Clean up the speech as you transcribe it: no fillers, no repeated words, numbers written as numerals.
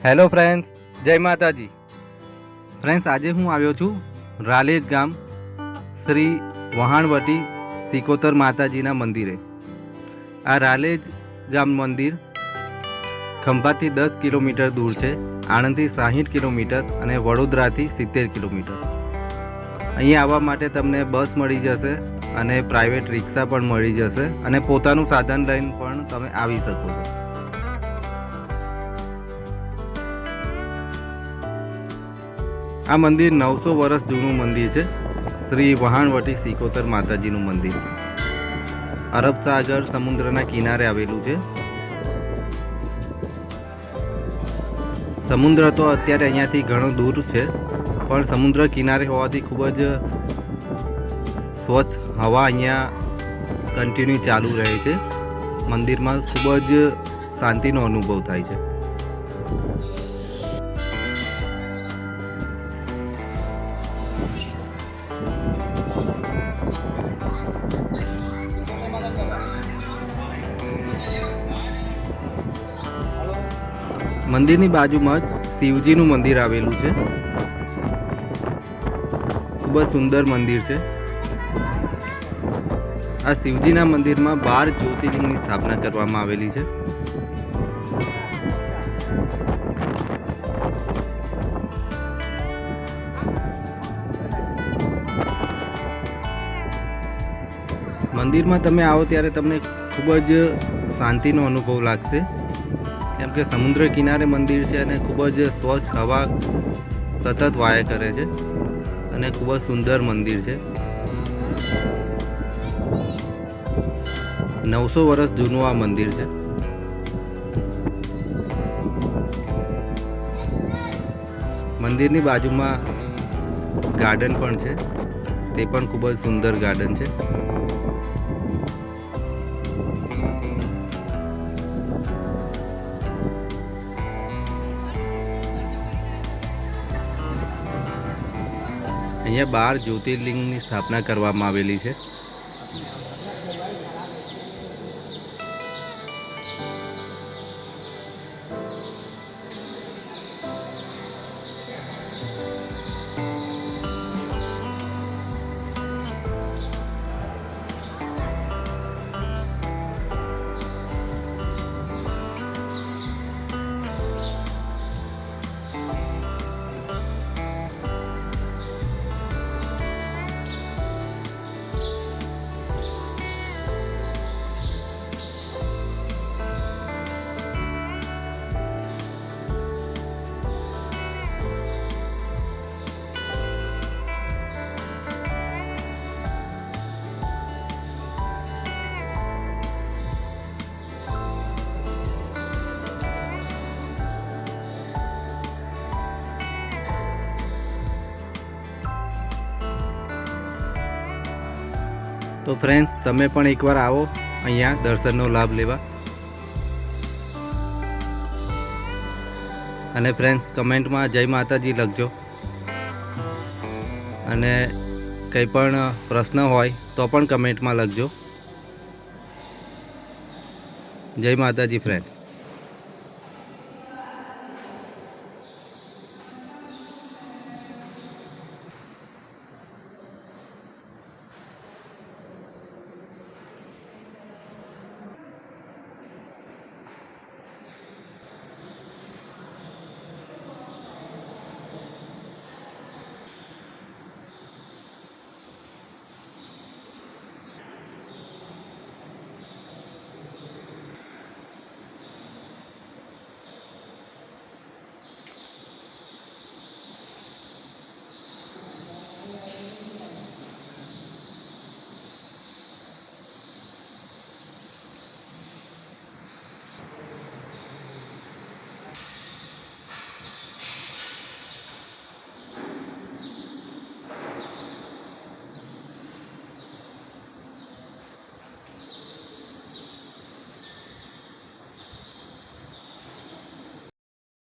Hello friends, જય માતાજી. Friends, આજે હું આવ્યો છું રાલેજ ગામ શ્રી વહાણવટી સિકોતર માતાજીના મંદિરે. આ રાલેજ ગામ મંદિર ખંભાતથી 10 કિલોમીટર દૂર છે, આણંદથી 60 કિલોમીટર અને વડોદરાથી 70 કિલોમીટર. અહીંયા આવવા માટે તમને બસ મળી જશે અને પ્રાઇવેટ રિક્ષા પણ મળી જશે અને પોતાનું સાધન લઈને પણ તમે આવી શકો છો. આ મંદિર 900 વર્ષ જૂનું મંદિર છે. શ્રી વહાણવટી સિકોતર માતાજીનું મંદિર અરબ સાગર સમુદ્રના કિનારે આવેલું છે. સમુદ્ર તો અત્યારે અહીંયાથી ઘણો દૂર છે, પણ સમુદ્ર કિનારે હોવાથી ખૂબ જ સ્વચ્છ હવા અહીંયા કન્ટિન્યુ ચાલુ રહે છે. મંદિરમાં ખૂબ જ શાંતિનો અનુભવ થાય છે. મંદિરની બાજુમાં જ શિવજીનું મંદિર આવેલું છે. ખૂબ જ સુંદર મંદિર છે. આ શિવજીના મંદિરમાં 12 જ્યોતિર્લિંગની સ્થાપના કરવામાં આવેલી છે. મંદિરમાં તમે આવો ત્યારે તમને ખૂબ જ શાંતિનો અનુભવ લાગશે, કેમ કે સમુદ્ર કિનારે મંદિર છે અને ખૂબ જ સ્વચ્છ હવા સતત વાયા કરે છે અને ખૂબ જ સુંદર મંદિર છે. 900 વર્ષ જૂનું આ મંદિર છે. મંદિરની બાજુમાં ગાર્ડન પણ છે, તે પણ ખૂબ જ સુંદર ગાર્ડન છે. અહીંયા 12 જ્યોતિર્લિંગની સ્થાપના કરવામાં આવેલી છે. તો ફ્રેન્ડ્સ, તમે પણ એકવાર આવો અહીંયા દર્શનનો લાભ લેવા. અને ફ્રેન્ડ્સ, કમેન્ટમાં જય માતાજી લખજો અને કંઈ પણ પ્રશ્ન હોય તો પણ કમેન્ટમાં લખજો. જય માતાજી ફ્રેન્ડ.